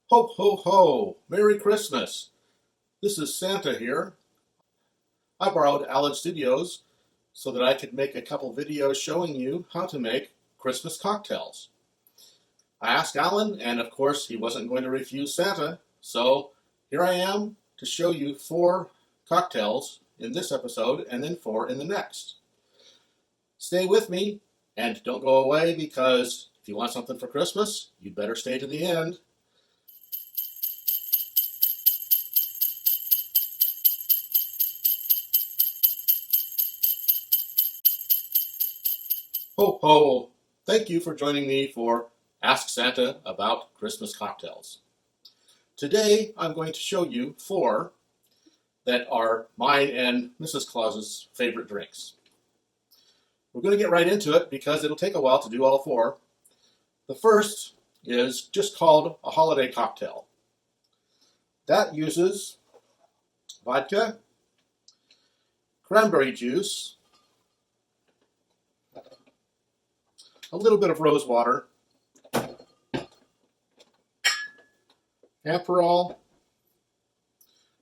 Ho, ho, ho! Merry Christmas! This is Santa here. I borrowed Allen Studios so that I could make a couple videos showing you how to make Christmas cocktails. I asked Allen, and of course he wasn't going to refuse Santa, so here I am to show you 4 cocktails in this episode and then 4 in the next. Stay with me and don't go away, because if you want something for Christmas, you'd better stay to the end. Ho, ho! Thank you for joining me for Ask Santa About Christmas Cocktails. Today I'm going to show you 4 that are mine and Mrs. Claus's favorite drinks. We're going to get right into it because it'll take a while to do all 4. The first is just called a holiday cocktail. That uses vodka, cranberry juice, a little bit of rose water, Aperol,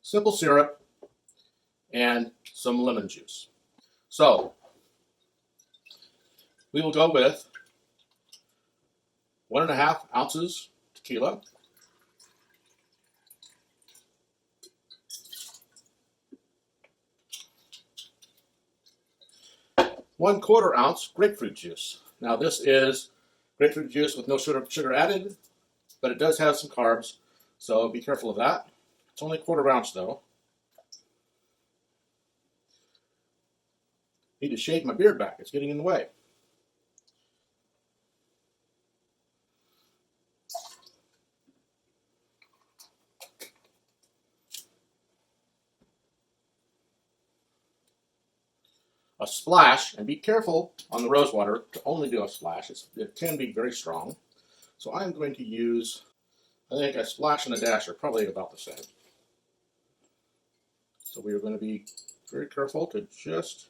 simple syrup, and some lemon juice. So, we will go with 1.5 ounces tequila, 1/4 ounce grapefruit juice. Now this is grapefruit juice with no sugar added, but it does have some carbs, so be careful of that. It's only 1/4 ounce though. Need to shave my beard back, it's getting in the way. A splash, and be careful on the rose water to only do a splash. It can be very strong. So I'm going to use, I think a splash and a dash are probably about the same. So we are going to be very careful to just,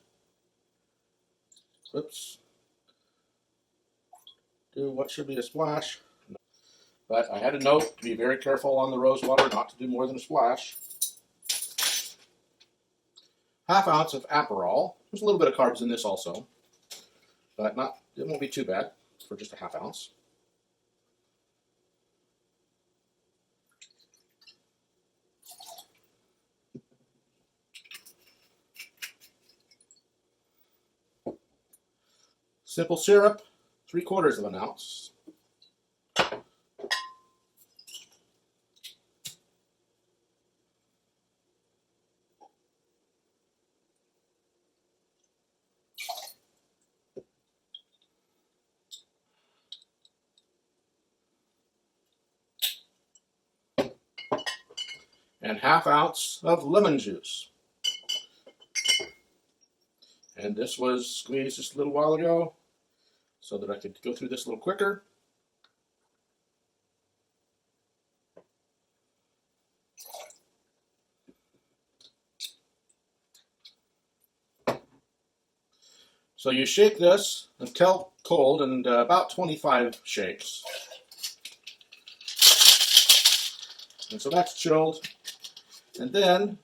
do what should be a splash. But I had a note to be very careful on the rose water, not to do more than a splash. 1/2 ounce of Aperol. There's a little bit of carbs in this also, but it won't be too bad for just a 1/2 ounce. Simple syrup, 3/4 ounce. And 1/2 ounce of lemon juice. And this was squeezed just a little while ago so that I could go through this a little quicker. So you shake this until cold, and about 25 shakes. And so that's chilled. And then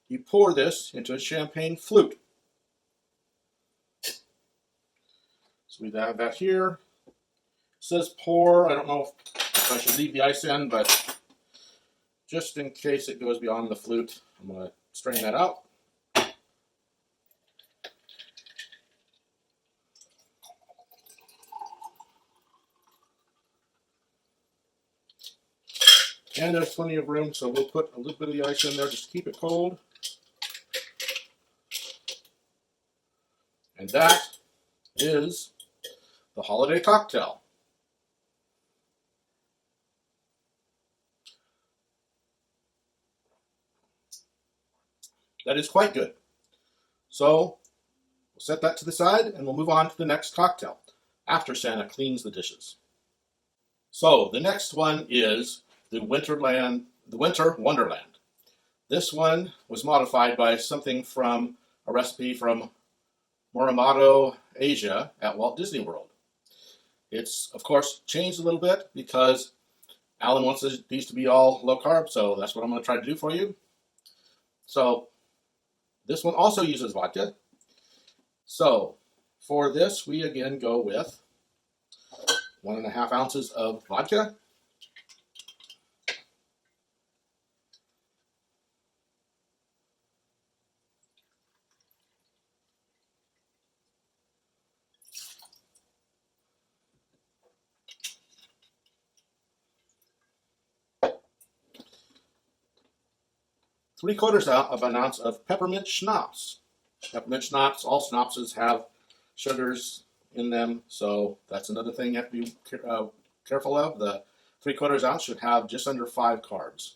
you pour this into a champagne flute. So we have that here. It says pour. I don't know if I should leave the ice in, but just in case it goes beyond the flute, I'm going to strain that out. And there's plenty of room, so we'll put a little bit of the ice in there just to keep it cold. And that is the holiday cocktail. That is quite good. So we'll set that to the side and we'll move on to the next cocktail after Santa cleans the dishes. So the next one is the Winter Wonderland. This one was modified by something from a recipe from Morton, Asia at Walt Disney World. It's, of course, changed a little bit because Alan wants these to be all low carb, so that's what I'm going to try to do for you. So this one also uses vodka. So for this, we again go with 1.5 ounces of vodka. Three-quarters of an ounce of peppermint schnapps. Peppermint schnapps, all schnapses have sugars in them, so that's another thing you have to be careful of. The 3/4 ounce should have just under 5 carbs.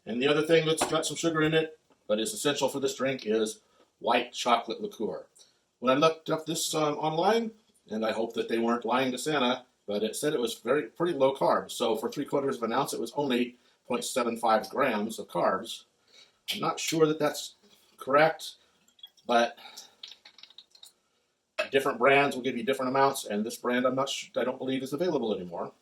And the other thing that's got some sugar in it, but is essential for this drink, is white chocolate liqueur. When I looked up this online, and I hope that they weren't lying to Santa, but it said it was pretty low carb. So for 3/4 of an ounce, it was only 0.75 grams of carbs. I'm not sure that that's correct, but different brands will give you different amounts, and this brand I don't believe is available anymore.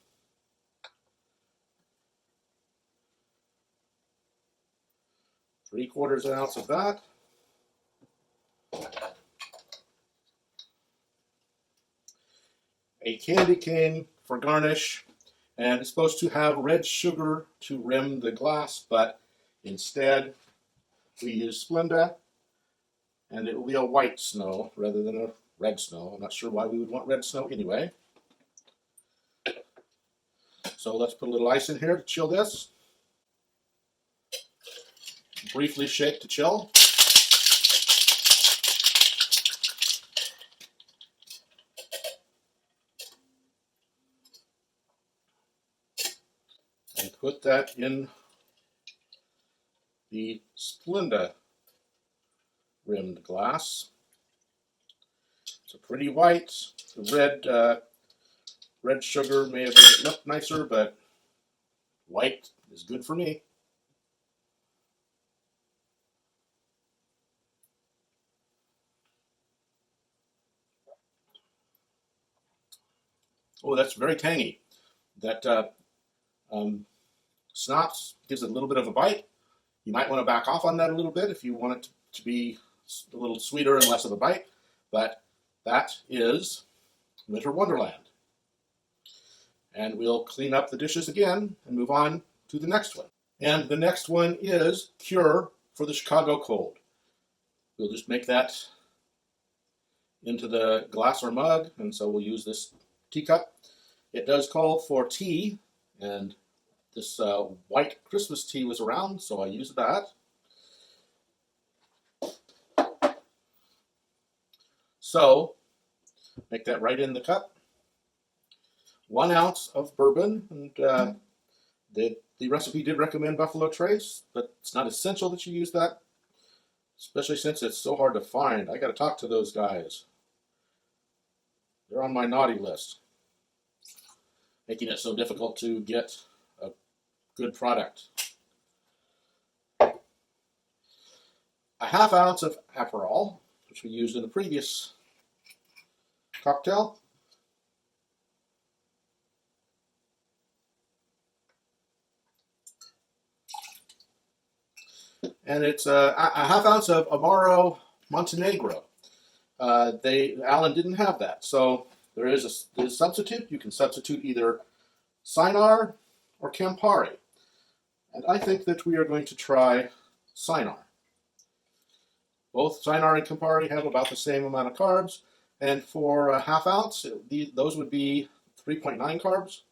Three-quarters of an ounce of that. A candy cane for garnish, and it's supposed to have red sugar to rim the glass, but instead we use Splenda, and it will be a white snow rather than a red snow. I'm not sure why we would want red snow anyway. So let's put a little ice in here to chill this. Briefly shake to chill. And put that in the Splenda rimmed glass. It's a pretty white. The red sugar may have made it look nicer, but white is good for me. Oh, that's very tangy. That schnapps gives it a little bit of a bite. You might want to back off on that a little bit if you want it to be a little sweeter and less of a bite. But that is Winter Wonderland. And we'll clean up the dishes again and move on to the next one. And the next one is Cure for the Chicago Cold. We'll just make that into the glass or mug, and so we'll use this teacup. It does call for tea, and this white Christmas tea was around, so I used that. So, make that right in the cup. 1 ounce of bourbon, and the recipe did recommend Buffalo Trace, but it's not essential that you use that, especially since it's so hard to find. I got to talk to those guys. They're on my naughty list, making it so difficult to get a good product. 1/2 ounce of Aperol, which we used in the previous cocktail. And it's a 1/2 ounce of Amaro Montenegro. Alan didn't have that, so there's a substitute. You can substitute either Cynar or Campari, and I think that we are going to try Cynar. Both Cynar and Campari have about the same amount of carbs, and for a 1/2 ounce, those would be 3.9 carbs.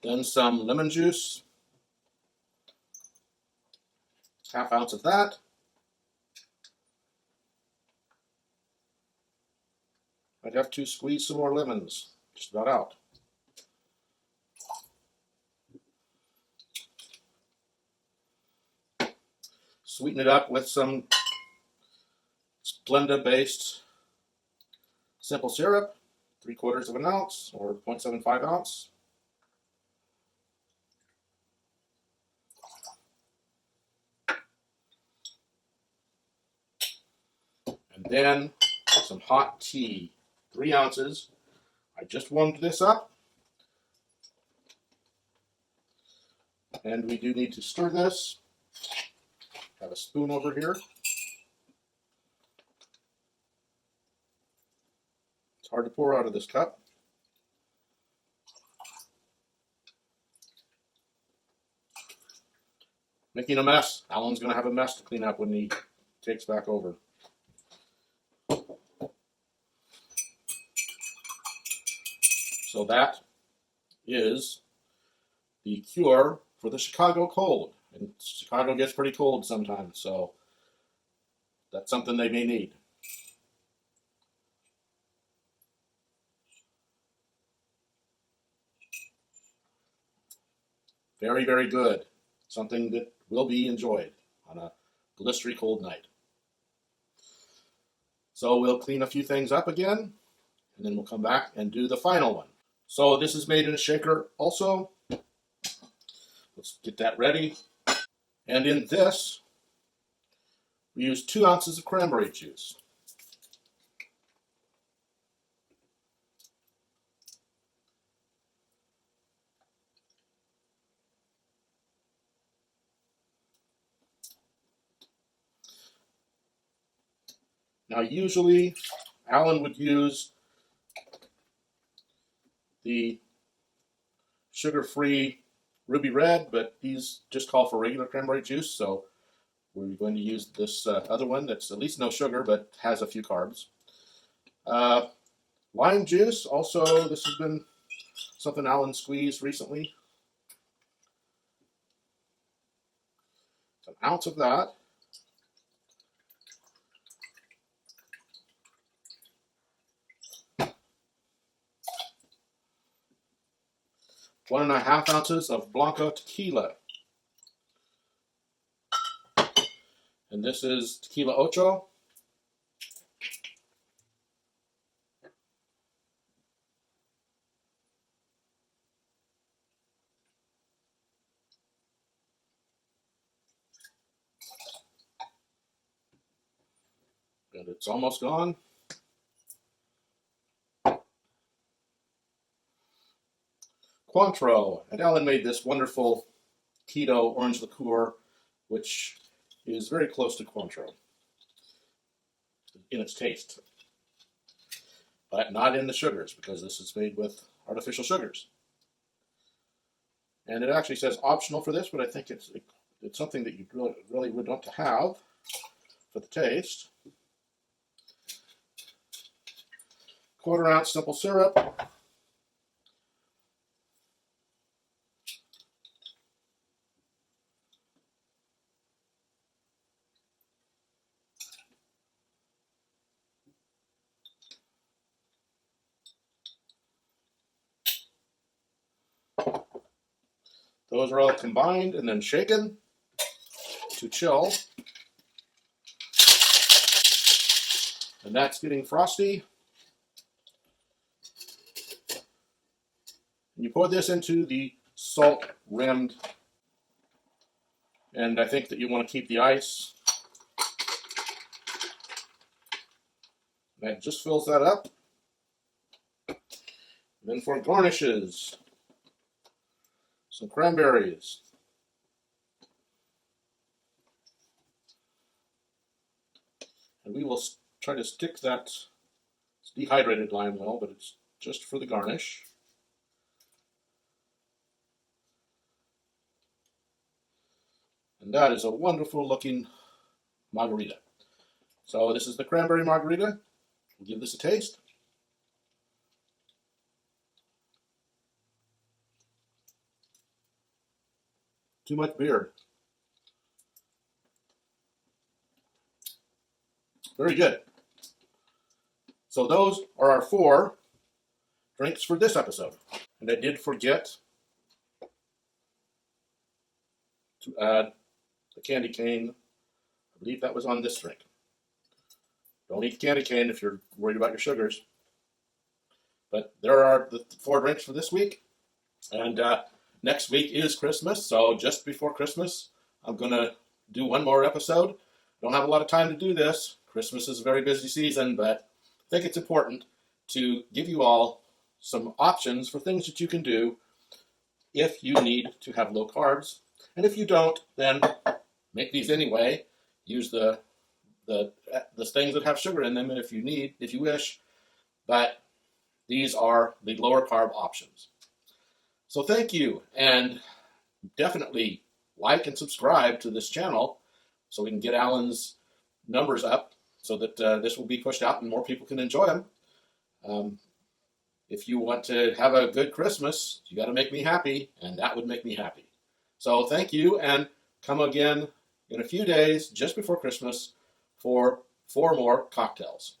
Then some lemon juice, 1/2 ounce of that. I'd have to squeeze some more lemons, just about out. sweeten it up with some Splenda-based simple syrup, 3/4 of an ounce or 0.75 ounce. And then some hot tea, 3 ounces. I just warmed this up. And we do need to stir this. Have a spoon over here. It's hard to pour out of this cup. Making a mess. Alan's going to have a mess to clean up when he takes back over. So that is the cure for the Chicago cold. And Chicago gets pretty cold sometimes, so that's something they may need. Very, very good. Something that will be enjoyed on a blistery cold night. So we'll clean a few things up again, and then we'll come back and do the final one. So this is made in a shaker also. Let's get that ready. And in this, we use 2 ounces of cranberry juice. Now usually, Alan would use the sugar-free Ruby Red, but these just call for regular cranberry juice, so we're going to use this other one that's at least no sugar, but has a few carbs. Lime juice, also, this has been something Alan squeezed recently. An ounce of that. One and a half ounces of Blanco tequila. And this is Tequila Ocho. And it's almost gone. Cointreau. And Alan made this wonderful keto orange liqueur, which is very close to Cointreau in its taste, but not in the sugars, because this is made with artificial sugars. And it actually says optional for this, but I think it's something that you really would want to have for the taste. 1/4 ounce simple syrup. Those are all combined and then shaken to chill. And that's getting frosty. And you pour this into the salt-rimmed, and I think that you want to keep the ice. That just fills that up. And then for garnishes, some cranberries. And we will try to stick that, it's dehydrated lime well, but it's just for the garnish. And that is a wonderful looking margarita. So this is the cranberry margarita. We'll give this a taste. Too much beer. Very good. So those are our 4 drinks for this episode. And I did forget to add the candy cane I believe that was on this drink. Don't eat candy cane if you're worried about your sugars. But there are the 4 drinks for this week. And next week is Christmas, so just before Christmas, I'm going to do one more episode. Don't have a lot of time to do this. Christmas is a very busy season, but I think it's important to give you all some options for things that you can do if you need to have low carbs. And if you don't, then make these anyway. Use the things that have sugar in them if you wish. But these are the lower carb options. So thank you, and definitely like and subscribe to this channel so we can get Alan's numbers up so that this will be pushed out and more people can enjoy them. If you want to have a good Christmas, you got to make me happy, and that would make me happy. So thank you, and come again in a few days, just before Christmas, for 4 more cocktails.